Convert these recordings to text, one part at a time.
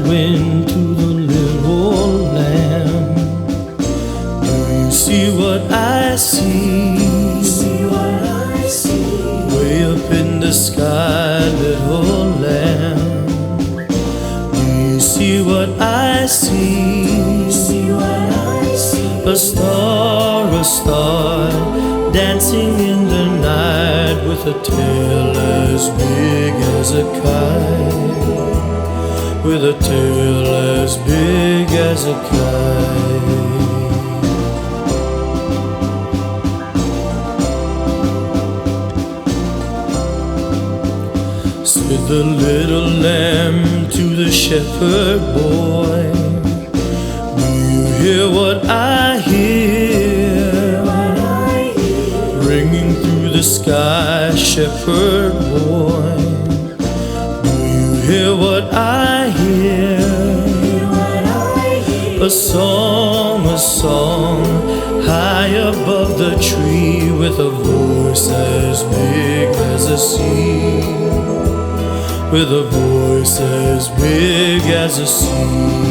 went to the little lamb. Do you see what I see? See what I see. Way up in the sky, little lamb. Do you see what I see? See what I see. A star, dancing in the night with a tail as big as a kite. With a tail as big as a kite. Said the little lamb to the shepherd boy, do you hear what I hear? Ringing through the sky, shepherd boy, do you hear what I hear? A song, high above the tree, with a voice as big as a sea. With a voice as big as a sea.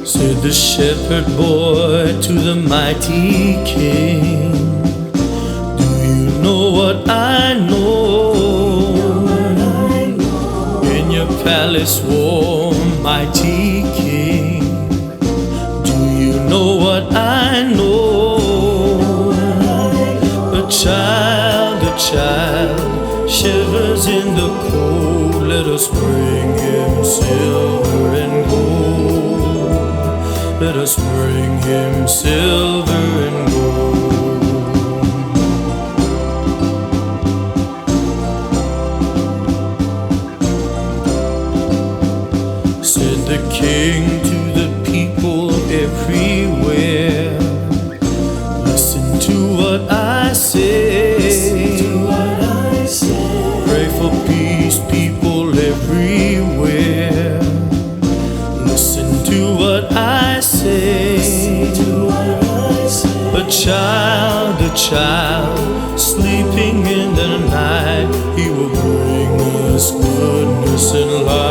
Said the shepherd boy to the mighty king, do you know what I know? In your palace warm, mighty king, do you know what I know? A child shivers in the cold. Let us bring him silver and gold. Let us bring him silver and gold. Said the king to the people everywhere, listen to what I say. Pray for peace, people everywhere. Listen to what I say. A child sleeping in the night, he will bring us goodness and light.